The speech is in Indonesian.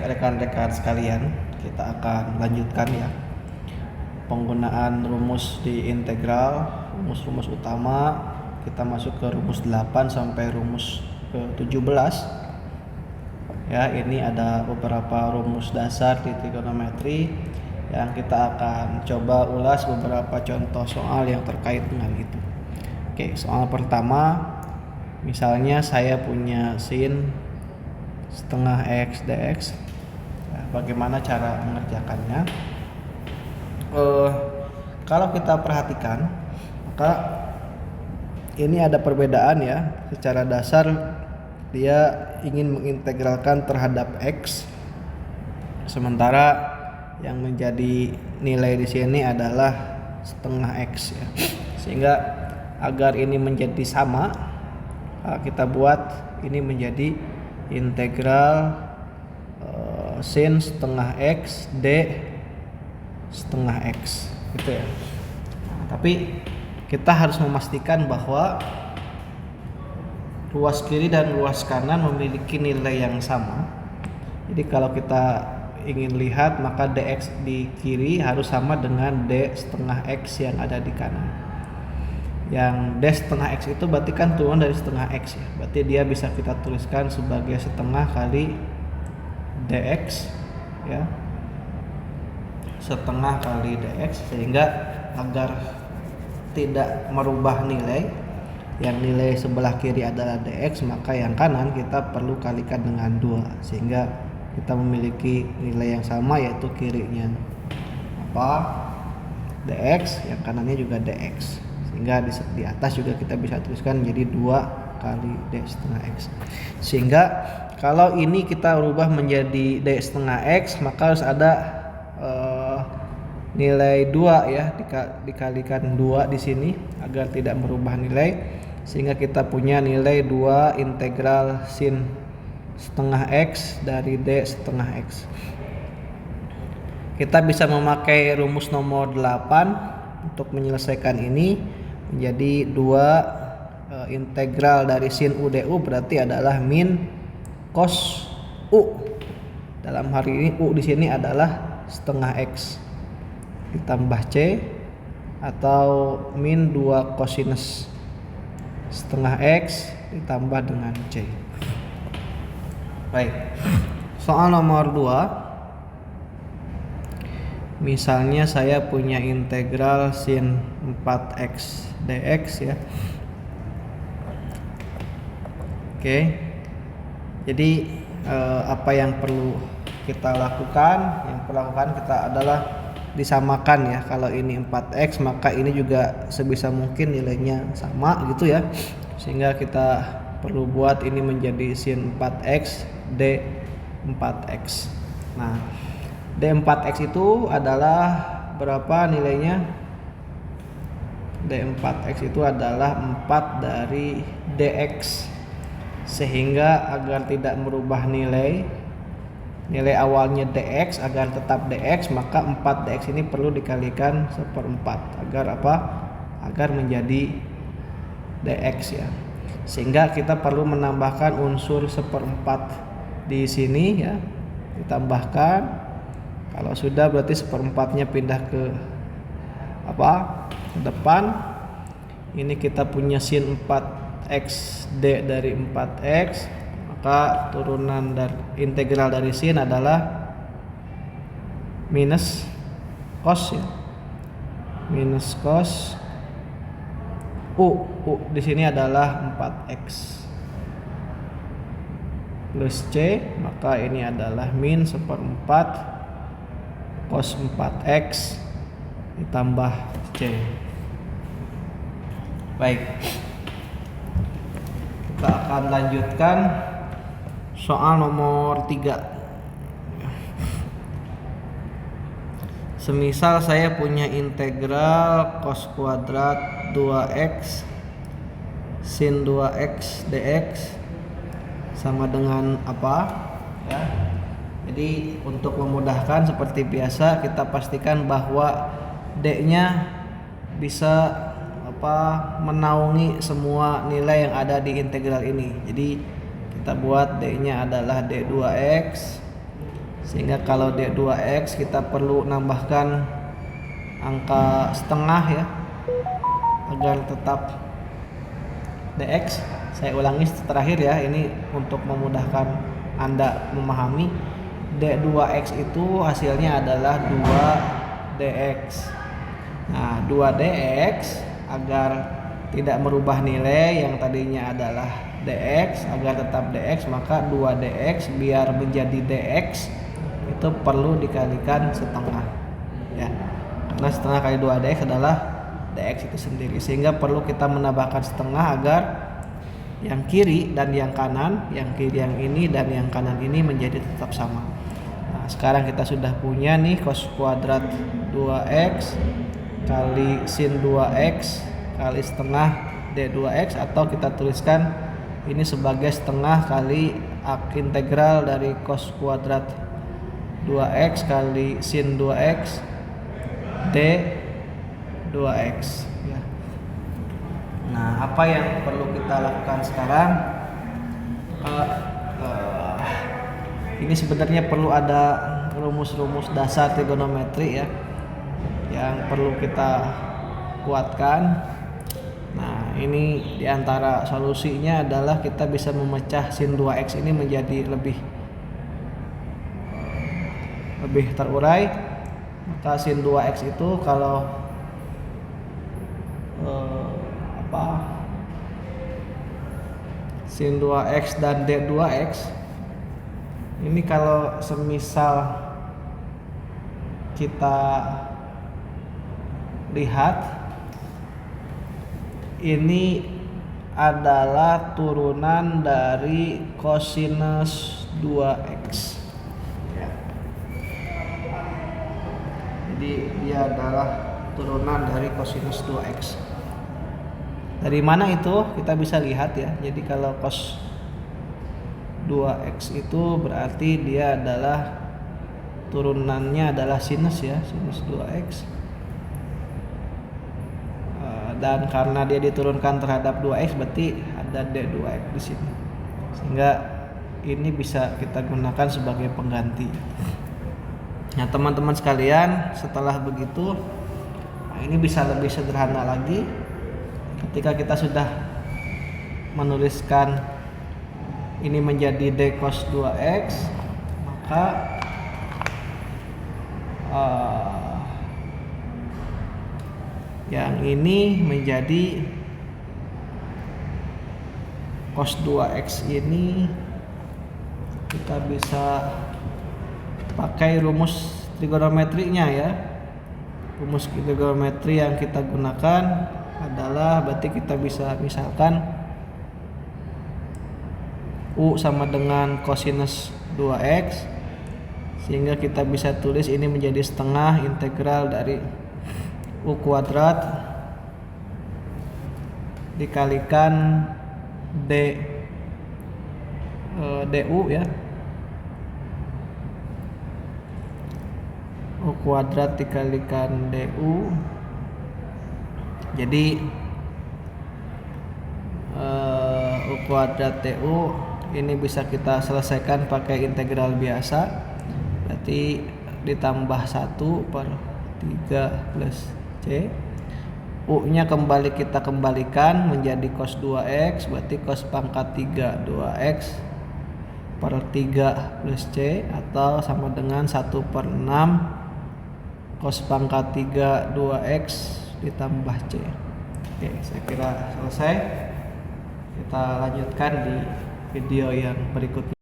rekan-rekan sekalian, kita akan lanjutkan ya penggunaan rumus di integral, rumus-rumus utama. Kita masuk ke rumus 8 sampai rumus ke 17. Ya, ini ada beberapa rumus dasar di trigonometri yang kita akan coba ulas beberapa contoh soal yang terkait dengan itu. Oke, soal pertama, misalnya saya punya sin setengah x dx. Nah, bagaimana cara mengerjakannya? Kalau kita perhatikan, maka ini ada perbedaan ya. Secara dasar dia ingin mengintegralkan terhadap x, sementara yang menjadi nilai di sini adalah setengah x ya. Sehingga agar ini menjadi sama, kita buat ini menjadi integral sin setengah x d setengah x gitu ya. Tapi kita harus memastikan bahwa ruas kiri dan ruas kanan memiliki nilai yang sama. Jadi kalau kita ingin lihat, maka dx di kiri harus sama dengan d setengah x yang ada di kanan. Yang d setengah x itu berarti kan turun dari setengah x ya. Berarti dia bisa kita tuliskan sebagai setengah kali dx ya. Setengah kali dx, sehingga agar tidak merubah nilai, yang nilai sebelah kiri adalah dx, maka yang kanan kita perlu kalikan dengan 2 sehingga kita memiliki nilai yang sama, yaitu kirinya dx, yang kanannya juga dx. Sehingga di atas juga kita bisa tuliskan menjadi 2 kali d setengah x. Sehingga kalau ini kita rubah menjadi d setengah x, maka harus ada nilai 2 ya, dikalikan 2 di sini agar tidak merubah nilai, sehingga kita punya nilai 2 integral sin setengah x dari d setengah x. Kita bisa memakai rumus nomor 8 untuk menyelesaikan ini, menjadi 2 integral dari sin u du berarti adalah min cos u. Dalam hal ini u di sini adalah setengah x ditambah c, atau min 2 cosinus setengah x ditambah dengan c. Baik. Soal nomor 2. Misalnya saya punya integral sin 4x dx ya. Oke. Jadi apa yang perlu kita lakukan? Yang perlu lakukan kita adalah disamakan ya. Kalau ini 4x, maka ini juga sebisa mungkin nilainya sama gitu ya. Sehingga kita perlu buat ini menjadi sin 4x d 4x. Nah, d4x itu adalah berapa nilainya? d4x itu adalah 4 dari dx. Sehingga agar tidak merubah nilai awalnya dx, agar tetap dx, maka 4 dx ini perlu dikalikan 1/4 agar apa? Agar menjadi dx ya. Sehingga kita perlu menambahkan unsur 1/4 di sini ya. Ditambahkan. Kalau sudah berarti 1/4-nya pindah ke ke depan. Ini kita punya sin 4x d dari 4x, maka turunan dari integral dari sin adalah minus cos ya. Minus cos u di sini adalah 4x plus c, maka ini adalah min 1/4 cos 4x ditambah c. Baik, kita akan lanjutkan soal nomor 3. Semisal saya punya integral cos kuadrat 2x sin 2x dx sama dengan apa ya. Jadi untuk memudahkan seperti biasa, kita pastikan bahwa d-nya bisa menaungi semua nilai yang ada di integral ini. Jadi kita buat d-nya adalah d2x Sehingga kalau D2X kita perlu nambahkan angka setengah ya, agar tetap DX. Saya ulangi terakhir ya, ini untuk memudahkan Anda memahami. D2X itu hasilnya adalah 2DX. Nah, 2DX agar tidak merubah nilai yang tadinya adalah DX, agar tetap DX, maka 2DX biar menjadi DX itu perlu dikalikan setengah ya. Karena setengah kali 2DX adalah DX itu sendiri, sehingga perlu kita menambahkan setengah agar yang kiri dan yang kanan, yang kiri yang ini dan yang kanan ini menjadi tetap sama. Nah, sekarang kita sudah punya nih cos kuadrat 2x kali sin 2x kali setengah D2X, atau kita tuliskan ini sebagai setengah kali integral dari cos kuadrat 2x kali sin 2x D2X ya. Nah, apa yang perlu kita lakukan sekarang? Ini sebenarnya perlu ada rumus-rumus dasar trigonometri ya, yang perlu kita kuatkan. Nah, ini diantara solusinya adalah kita bisa memecah sin 2x ini menjadi lebih terurai. Maka sin 2x itu kalau sin 2x dan D2x ini kalau semisal kita lihat ini adalah turunan dari kosinus 2x ya. Jadi dia adalah turunan dari kosinus 2x. Dari mana itu kita bisa lihat ya. Jadi kalau cos 2x itu berarti dia adalah turunannya adalah sinus ya, sinus 2x. Dan karena dia diturunkan terhadap 2x berarti ada D2x di sini. Sehingga ini bisa kita gunakan sebagai pengganti. Nah, teman-teman sekalian, setelah begitu ini bisa lebih sederhana lagi. Ketika kita sudah menuliskan ini menjadi D cos 2x, maka yang ini menjadi cos 2x ini kita bisa pakai rumus trigonometrinya ya. Rumus trigonometri yang kita gunakan adalah berarti kita bisa misalkan U sama dengan kosinus 2x, sehingga kita bisa tulis ini menjadi setengah integral dari U kuadrat dikalikan du ya, U kuadrat dikalikan du. Jadi U kuadrat du ini bisa kita selesaikan pakai integral biasa, berarti ditambah 1 per 3 plus C. U nya kita kembalikan menjadi cos 2x, berarti cos pangkat 3 2x per 3 plus C, atau sama dengan 1 per 6 cos pangkat 3 2x ditambah C. Oke, saya kira selesai. Kita lanjutkan di video yang berikutnya.